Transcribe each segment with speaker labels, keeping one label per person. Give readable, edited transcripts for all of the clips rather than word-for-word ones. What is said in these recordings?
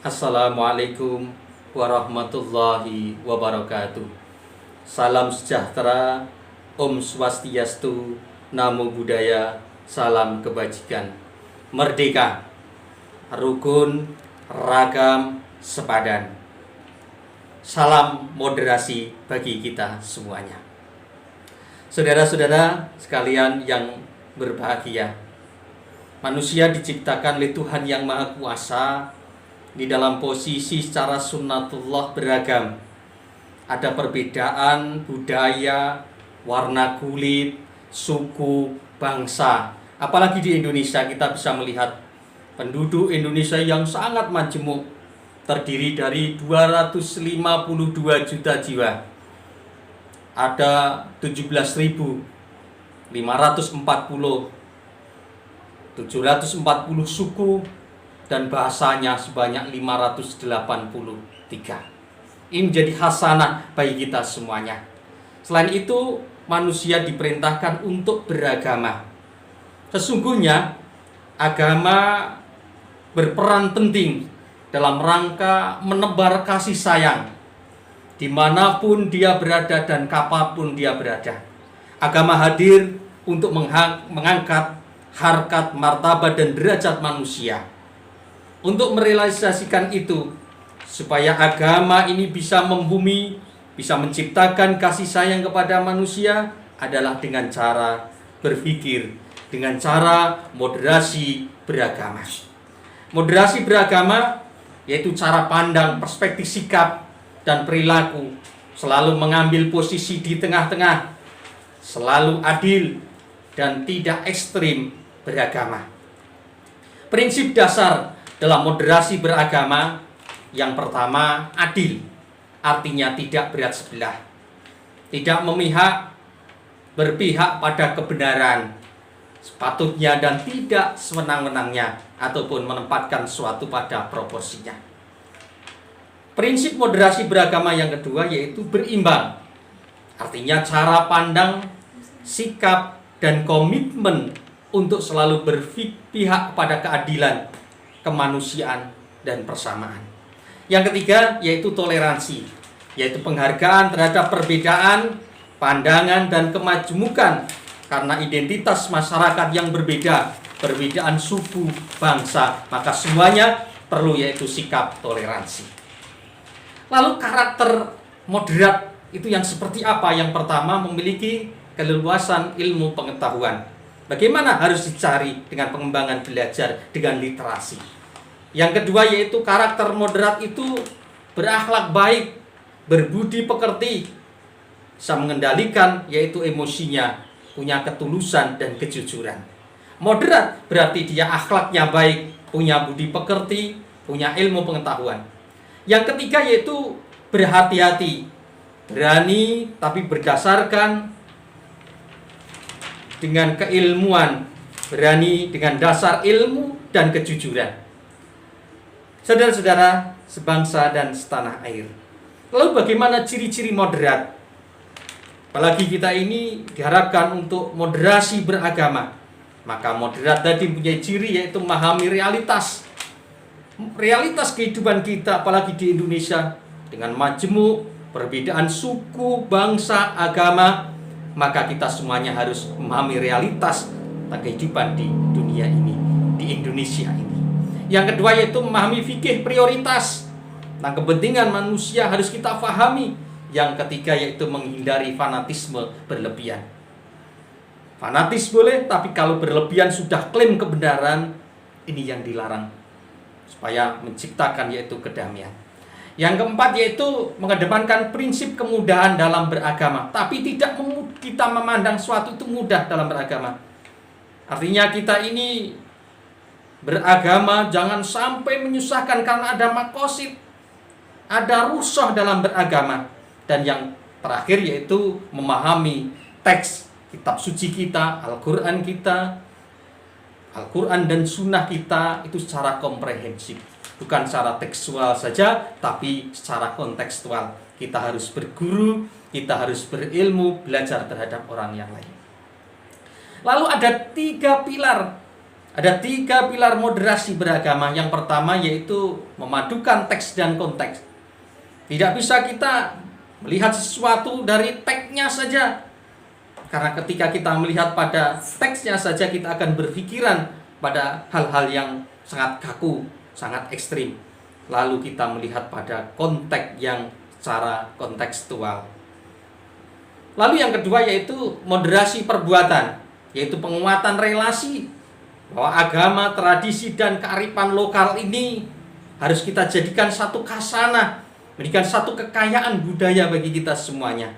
Speaker 1: Assalamualaikum warahmatullahi wabarakatuh. Salam sejahtera, Om Swastiastu, Namo Buddhaya, salam kebajikan. Merdeka, rukun, ragam, sepadan. Salam moderasi bagi kita semuanya. Saudara-saudara sekalian yang berbahagia, manusia diciptakan oleh Tuhan yang Maha Kuasa di dalam posisi secara sunnatullah beragam. Ada perbedaan budaya, warna kulit, suku, bangsa. Apalagi di Indonesia kita bisa melihat penduduk Indonesia yang sangat majemuk, terdiri dari 252 juta jiwa. Ada 17.540 740 suku dan bahasanya sebanyak 583. Ini menjadi hasanah bagi kita semuanya. Selain itu, manusia diperintahkan untuk beragama. Sesungguhnya agama berperan penting dalam rangka menebar kasih sayang dimanapun dia berada dan kapanpun dia berada. Agama hadir untuk mengangkat harkat, martabat, dan derajat manusia. Untuk merealisasikan itu, supaya agama ini bisa membumi, bisa menciptakan kasih sayang kepada manusia, adalah dengan cara berpikir, dengan cara moderasi beragama. Moderasi beragama yaitu cara pandang, perspektif sikap, dan perilaku, selalu mengambil posisi di tengah-tengah, selalu adil, dan tidak ekstrim beragama. Prinsip dasar dalam moderasi beragama yang pertama, adil. Artinya tidak berat sebelah, tidak berpihak pada kebenaran sepatutnya dan tidak sewenang-wenangnya ataupun menempatkan sesuatu pada proporsinya. Prinsip moderasi beragama yang kedua yaitu berimbang. Artinya cara pandang, sikap, dan komitmen untuk selalu berpihak pada keadilan, kemanusiaan, dan persamaan. Yang ketiga yaitu toleransi, yaitu penghargaan terhadap perbedaan, pandangan, dan kemajemukan karena identitas masyarakat yang berbeda, perbedaan suku, bangsa, maka semuanya perlu yaitu sikap toleransi. Lalu karakter moderat itu yang seperti apa? Yang pertama, memiliki keleluasan ilmu pengetahuan. Bagaimana harus dicari dengan pengembangan belajar dengan literasi. Yang kedua yaitu karakter moderat itu berakhlak baik, berbudi pekerti, bisa mengendalikan yaitu emosinya, punya ketulusan dan kejujuran. Moderat berarti dia akhlaknya baik, punya budi pekerti, punya ilmu pengetahuan. Yang ketiga yaitu berhati-hati, berani tapi berdasarkan dengan keilmuan, berani dengan dasar ilmu dan kejujuran. Saudara-saudara sebangsa dan setanah air, lalu bagaimana ciri-ciri moderat? Apalagi kita ini diharapkan untuk moderasi beragama. Maka moderat tadi punya ciri yaitu memahami realitas kehidupan kita, apalagi di Indonesia dengan majemuk, perbedaan suku, bangsa, agama. Maka kita semuanya harus memahami realitas kehidupan di dunia ini, di Indonesia ini. Yang kedua yaitu memahami fikih prioritas. Nah, kepentingan manusia harus kita pahami. Yang ketiga yaitu menghindari fanatisme berlebihan. Fanatis boleh, tapi kalau berlebihan sudah klaim kebenaran, ini yang dilarang. Supaya menciptakan yaitu kedamaian. Yang keempat yaitu mengedepankan prinsip kemudahan dalam beragama. Tapi tidak kita memandang suatu itu mudah dalam beragama. Artinya kita ini beragama jangan sampai menyusahkan karena ada makosid, ada rusuh dalam beragama. Dan yang terakhir yaitu memahami teks kitab suci kita, Al-Quran kita, Al-Quran dan sunnah kita itu secara komprehensif. Bukan secara tekstual saja, tapi secara kontekstual. Kita harus berguru, kita harus berilmu, belajar terhadap orang yang lain. Lalu ada 3 pilar Ada 3 pilar moderasi beragama. Yang pertama yaitu memadukan teks dan konteks. Tidak bisa kita melihat sesuatu dari teksnya saja. Karena ketika kita melihat pada teksnya saja, kita akan berpikiran pada hal-hal yang sangat kaku, sangat ekstrim. Lalu kita melihat pada konteks yang secara kontekstual. Lalu yang kedua yaitu moderasi perbuatan, yaitu penguatan relasi. Bahwa agama, tradisi, dan kearifan lokal ini harus kita jadikan satu khasanah, memberikan satu kekayaan budaya bagi kita semuanya.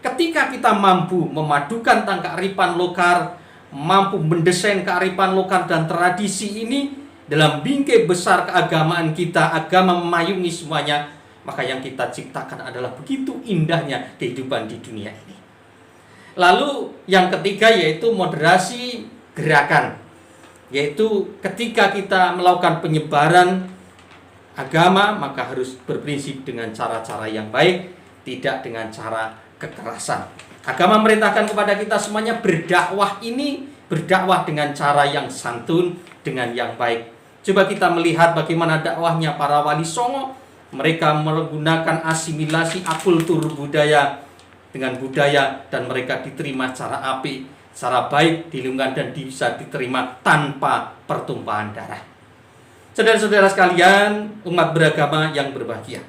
Speaker 1: Ketika kita mampu memadukan tentang kearifan lokal, mampu mendesain kearifan lokal dan tradisi ini dalam bingkai besar keagamaan kita, agama memayungi semuanya, maka yang kita ciptakan adalah begitu indahnya kehidupan di dunia ini. Lalu yang ketiga yaitu moderasi gerakan, yaitu ketika kita melakukan penyebaran agama, maka harus berprinsip dengan cara-cara yang baik, tidak dengan cara kekerasan. Agama merintahkan kepada kita semuanya berdakwah dengan cara yang santun, dengan yang baik. Coba kita melihat bagaimana dakwahnya para wali songo. Mereka menggunakan asimilasi akultur budaya dengan budaya, dan mereka diterima secara apik, secara baik di lingkungan, dan bisa diterima tanpa pertumpahan darah. Saudara-saudara sekalian, umat beragama yang berbahagia.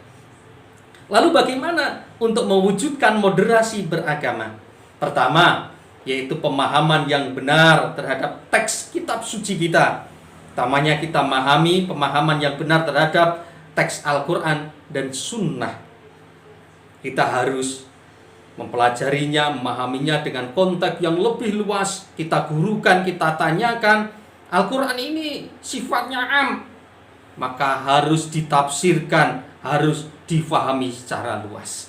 Speaker 1: Lalu bagaimana untuk mewujudkan moderasi beragama? Pertama, yaitu pemahaman yang benar terhadap teks kitab suci kita. Utamanya kita memahami pemahaman yang benar terhadap teks Al-Quran dan Sunnah. Kita harus mempelajarinya, memahaminya dengan konteks yang lebih luas. Kita gurukan, kita tanyakan. Al-Quran ini sifatnya am, maka harus ditafsirkan, harus difahami secara luas.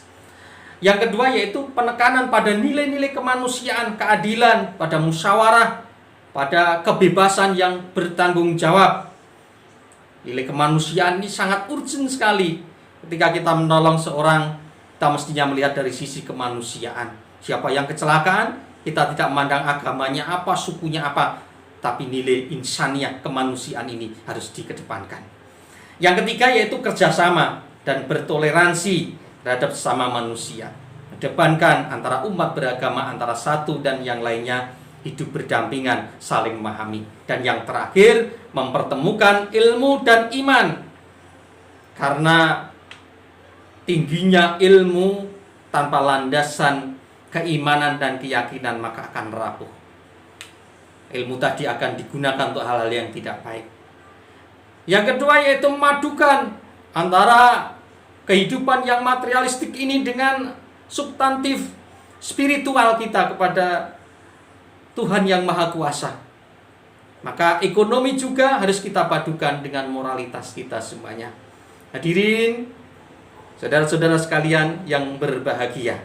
Speaker 1: Yang kedua yaitu penekanan pada nilai-nilai kemanusiaan, keadilan, pada musyawarah, pada kebebasan yang bertanggung jawab. Nilai kemanusiaan ini sangat urgent sekali. Ketika kita menolong seorang, kita mestinya melihat dari sisi kemanusiaan. Siapa yang kecelakaan, kita tidak memandang agamanya apa, sukunya apa, tapi nilai insaniah, kemanusiaan ini harus dikedepankan. Yang ketiga yaitu kerjasama dan bertoleransi terhadap sesama manusia. Kedepankan antara umat beragama, antara satu dan yang lainnya, hidup berdampingan, saling memahami. Dan yang terakhir, mempertemukan ilmu dan iman. Karena tingginya ilmu tanpa landasan keimanan dan keyakinan, maka akan rapuh. Ilmu tadi akan digunakan untuk hal-hal yang tidak baik. Yang kedua yaitu memadukan antara kehidupan yang materialistik ini dengan substantif spiritual kita kepada Tuhan yang Maha Kuasa. Maka ekonomi juga harus kita padukan dengan moralitas kita semuanya. Hadirin, saudara-saudara sekalian yang berbahagia.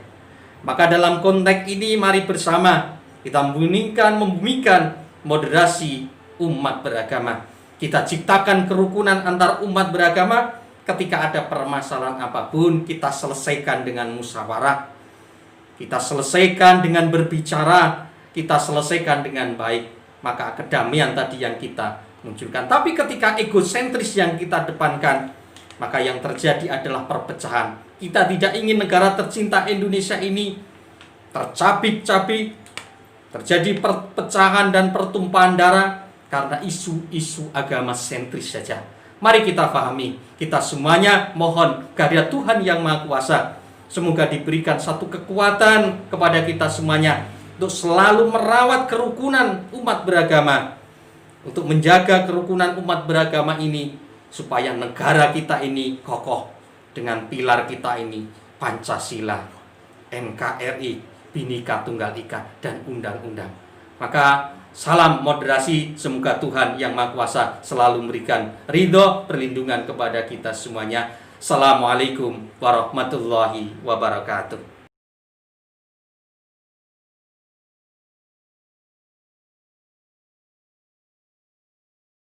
Speaker 1: Maka dalam konteks ini mari bersama kita membumikan moderasi umat beragama. Kita ciptakan kerukunan antar umat beragama. Ketika ada permasalahan apapun, kita selesaikan dengan musyawarah. Kita selesaikan dengan berbicara. Kita selesaikan dengan baik. Maka kedamaian tadi yang kita munculkan. Tapi ketika egosentris yang kita depankan, maka yang terjadi adalah perpecahan. Kita tidak ingin negara tercinta Indonesia ini tercabik-cabik, terjadi perpecahan dan pertumpahan darah karena isu-isu agama sentris saja. Mari kita pahami, kita semuanya mohon karya Tuhan yang Maha Kuasa, semoga diberikan satu kekuatan kepada kita semuanya untuk selalu merawat kerukunan umat beragama, untuk menjaga kerukunan umat beragama ini, supaya negara kita ini kokoh dengan pilar kita ini, Pancasila, NKRI, Bhinneka Tunggal Ika, dan undang-undang. Maka salam moderasi, semoga Tuhan yang Maha Kuasa selalu memberikan ridho, perlindungan kepada kita semuanya. Assalamualaikum warahmatullahi wabarakatuh.